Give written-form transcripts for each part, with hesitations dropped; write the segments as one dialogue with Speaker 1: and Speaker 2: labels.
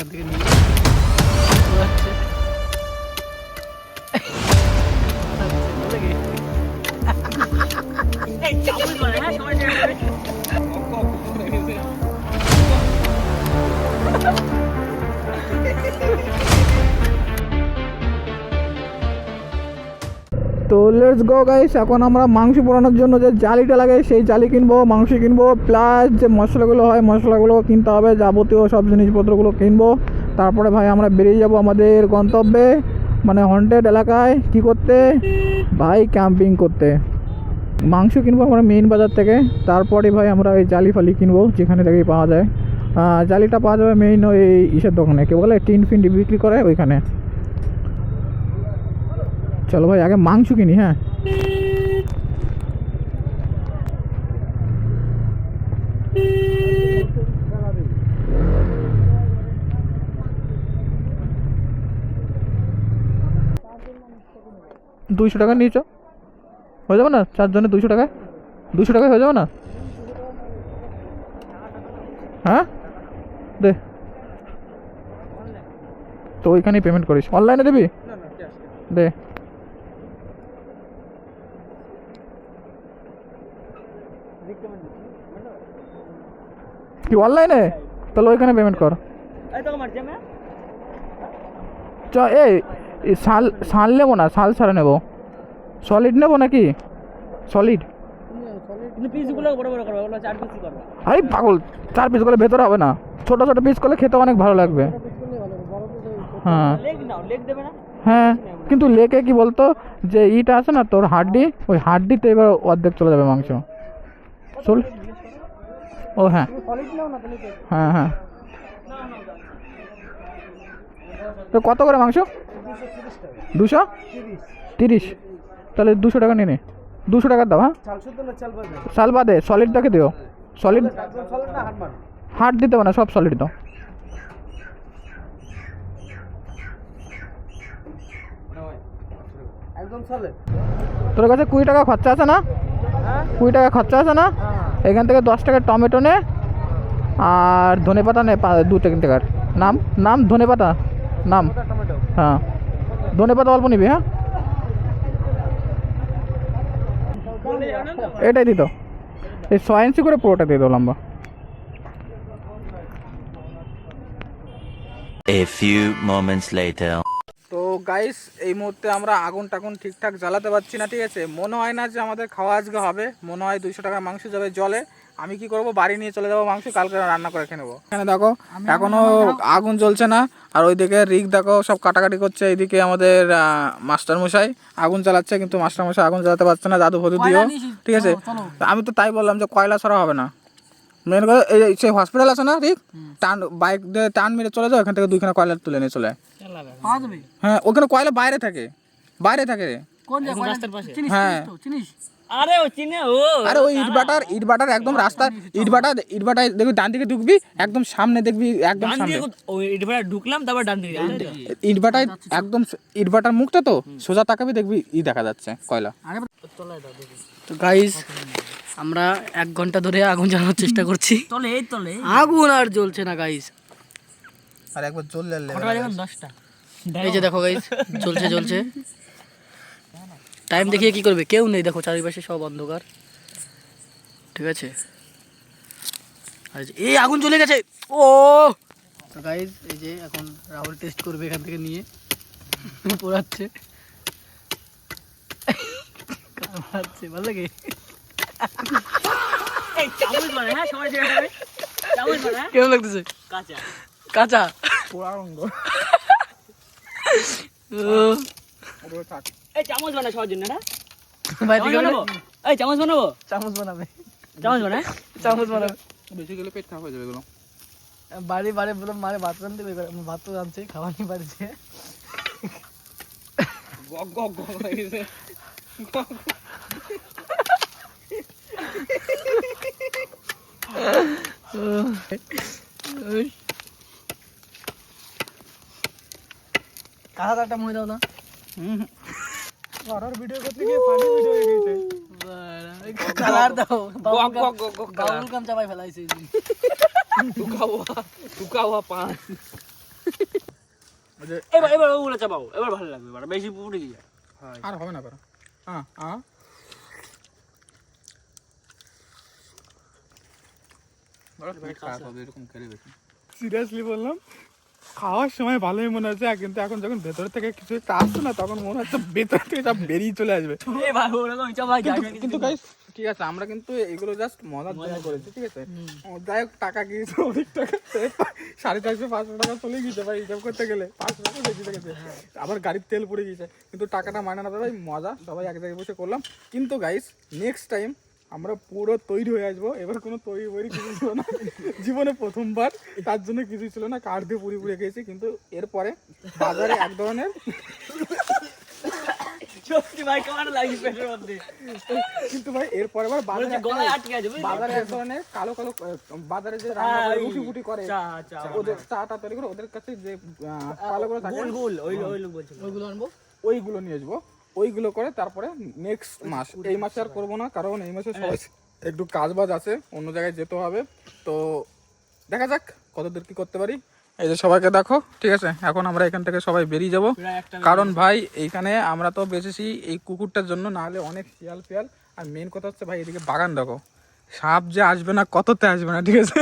Speaker 1: থেকে নিয়ে যাচ্ছে।
Speaker 2: তো লেটস গো গাইস, এখন আমরা মাংস পোড়ানোর জন্য যে জালিটা লাগে সেই জালি কিনবো, মাংস কিনবো, প্লাস যে মশলাগুলো হয় মশলাগুলো কিনতে হবে, যাবতীয় সব জিনিসপত্রগুলো কিনবো। তারপরে ভাই আমরা বেরিয়ে যাব আমাদের গন্তব্যে, মানে হন্টেড এলাকায়। কি করতে ভাই? ক্যাম্পিং করতে। মাংস কিনবো আমরা মেইন বাজার থেকে, তারপরে ভাই আমরা ওই জালি ফালি কিনবো যেখানে থেকেই পাওয়া যায়। জালিটা পাওয়া যাবে মেইন ওই ইসের দোকানে, কে বলে টিন ফিন বিক্রি করে ওইখানে। চলো ভাই আগে মাংস কিনি। হ্যাঁ, $200 নিয়েছ, হয়ে যাবে না? 4 জনে $200, 200 টাকায় হয়ে যাবে না? হ্যাঁ দে, তো ওইখানেই পেমেন্ট করিস। অনলাইনে দিবি? দে। কি অনলাইনে? তাহলে ওইখানে পেমেন্ট কর। চ এই শাল নেবো না, শাল ছাড়া নেবো। সলিড নেবো নাকি? সলিড আরে পাগল, 4 পিস করলে ভেতরে হবে না, ছোট ছোট পিস করলে খেতে অনেক ভালো লাগবে। হ্যাঁ হ্যাঁ, কিন্তু লেকে কি বলতো, যে ইটা আছে না তোর হাড্ডি, ওই হাড্ডিতে এবার অর্ধেক চলে যাবে মাংস। চল। ও হ্যাঁ হ্যাঁ হ্যাঁ, তো কত করে মাংস? 230। তাহলে 200 টাকা নিয়ে নে, 200 টাকা দাও। হ্যাঁ, চাল বাদে সলিডটাকে দিও। সলিড হাট দিতে হবে না, সব সলিড দাও। তোর কাছে 20 টাকা খরচা আছে না? 20 টাকা খরচা আছে না? এখান থেকে 10 টাকার টমেটো নে, আর ধনে পাতা নে 2-3 টাকার। নাম নাম ধনে পাতা নাম। হ্যাঁ, ধনে পাতা অল্প নিবি। হ্যাঁ, এটাই দিত, এই 6 ইঞ্চি করে পুরোটা দিয়ে দাও লম্বা।
Speaker 3: A few moments later.
Speaker 2: তো গাইস, এই মুহূর্তে আমরা আগুন টাগুন ঠিকঠাক জ্বালাতে পারছি না, ঠিক আছে? মনে হয় না যে আমাদের খাওয়া আজকে হবে, মনে হয় 200 টাকার মাংস যাবে জলে। আমি কি করব, বাড়ি নিয়ে চলে যাবো মাংস, কালকে রান্না করে খেয়ে নেবো। এখানে দেখো এখনো আগুন জ্বলছে না, আর ওইদিকে রিক দেখো সব কাটাকাটি করছে। এইদিকে আমাদের মাস্টার মশাই আগুন জ্বালাচ্ছে, কিন্তু মাস্টার মশাই আগুন জ্বালাতে পারছে না, জাদু ফদু দিও, ঠিক আছে? আমি তো তাই বললাম যে কয়লা ছাড়া হবে না। মেন করে এই সেই হসপিটাল আছে না রিক, টান বাইক দিয়ে টান মেরে চলে যাও, এখান থেকে 2খানা কয়লা তুলে নিয়ে চলে। হ্যাঁ, ওখানে কয়লা বাইরে থাকে, বাইরে থাকে। হ্যাঁ, আরে ওই ইট বাটার একদম রাস্তা, ইট বাটা দেখবি ডান দিকে ঢুকবি, একদম সামনে দেখবি, একদম সামনে
Speaker 1: ইট ভাটা ঢুকলাম, তারপর ডান দিকে
Speaker 2: ইট বাটায় একদম ইট বাটার মুখটা তো সোজা তাকাবি, দেখবি দেখা যাচ্ছে কয়লা।
Speaker 1: তো গাইস, আমরা 1 ঘন্টা ধরে আগুন জ্বালানোর চেষ্টা করছি, আগুন আর জ্বলছে না গাইস।
Speaker 2: আর একবার জ্বললে
Speaker 1: 10টা, এই যে দেখো গাইস, জ্বলছে। টাইম দেখিয়ে কি করবে, কেউ নেই, দেখো চারিপাশে সব অন্ধকার, ঠিক আছে? আর এই আগুন জ্বলে গেছে। ও তো গাইস, এই যে এখন রাহুল টেস্ট করবে এখান থেকে নিয়ে, পোড়াচ্ছে, ভালো লাগে। কেমন লাগতেছে? কাঁচা
Speaker 2: পোড়া রঙ।
Speaker 1: চামচ বানা সবার জন্য না ভাই, চামচ বানাবো, চামচ বানাবে,
Speaker 2: বেশি গেলে পেট খারাপ হয়ে যাবে এগুলো।
Speaker 1: বাড়ি বলে মারে ভাত রাঁধতে, ভাত তো রাঁধছে, খাবার নিয়ে বাড়িছে। কাঁচাটা মনে দাও না।
Speaker 2: ভিডিও করতে গিয়ে পানি ভিডিও হয়ে গেছে।
Speaker 1: কালার দাও, বাউল কাম চাপাই ফেলাইছে।
Speaker 2: টুকা হুয়া পান।
Speaker 1: এবার এবার ওগুলো চাপাও, এবার ভালো লাগবে, এবার বেশি পুড়ে দিয়ে
Speaker 2: আর হবে না, হ্যাঁ হ্যাঁ সিরিয়াসলি বললাম, খাওয়ার সময় ভালোই মনে হচ্ছে, কিন্তু এখন যখন ভেতর থেকে কিছু একটা আসছে না, তখন মনে হচ্ছে ভেতর থেকে সব বেরিয়ে চলে আসবে। কিন্তু গাইস ঠিক আছে, আমরা কিন্তু এগুলো জাস্ট মজার জন্য করেছি, ঠিক আছে। যাই হোক, টাকা গিয়েছে অনেক টাকা, 450-500 টাকা চলে গিয়েছে ভাই, হিসাব করতে গেলে 500 টাকা বেশি গেছে, আবার গাড়ির তেল পড়ে গিয়েছে, কিন্তু টাকাটা মানে না ভাই, মজা সবাই এক জায়গায় বসে করলাম। কিন্তু গাইস নেক্সট টাইম আমরা পুরো তৈরি হয়ে আসবো, এবার কোনো তৈরি কিছু ছিল না, জীবনে প্রথমবার, তার জন্য কিছু ছিল না, কাঠ দিয়ে পুরি পুড়ে খেয়েছি। কিন্তু এরপরে বাজারে এক ধরনের কিন্তু ভাই এরপরে আবার বাজারে এক ধরনের কালো কালো বাজারে যে রুটি ফুটি করে, ওদের চাটা তৈরি করে, ওদের কাছে যে কালো গুলো থাকে ওইগুলো আনবো, ওইগুলো নিয়ে আসবো, ওইগুলো করে তারপরে নেক্সট মাস, এই মাসে আর করবো না, কারণ এই মাসে সবাই একটু কাজ বাজ আছে, অন্য জায়গায় যেতে হবে। তো দেখা যাক কতদূর কি করতে পারি। এই যে সবাইকে দেখো, ঠিক আছে, এখন আমরা এখান থেকে সবাই বেরিয়ে যাব, কারণ ভাই এইখানে আমরা তো বেঁচেছি এই কুকুরটার জন্য, না হলে অনেক শিয়াল ফিয়াল। আর মেন কথা হচ্ছে ভাই, এদিকে বাগান দেখো, সাপ যে আসবে না, কততে আসবে না, ঠিক আছে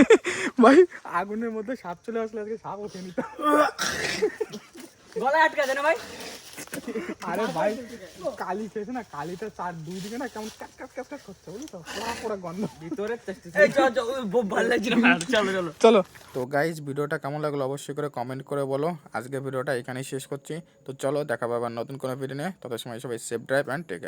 Speaker 2: ভাই, আগুনের মধ্যে সাপ চলে আসলে আজকে সাপ ওঠে নিত।
Speaker 1: গলায় আটকে আছে না ভাই?
Speaker 2: আরে ভাই কালি খেয়েছে না, কালিটা চার দুই দিকে না কেমন কাট কাট কাট কাট করছে, বুঝলি তো, পোড়া পোড়া গন্ধ ভিতরে।
Speaker 1: ভালো লাগছে না, চলো চলো
Speaker 2: চলো। তো গাইজ ভিডিওটা কেমন লাগলো অবশ্যই করে কমেন্ট করে বলো। আজকে ভিডিওটা এখানেই শেষ করছি। তো চলো, দেখা পাবে আবার নতুন কোনো ভিডিও নিয়ে, তত সময় সবাই safe drive and take care.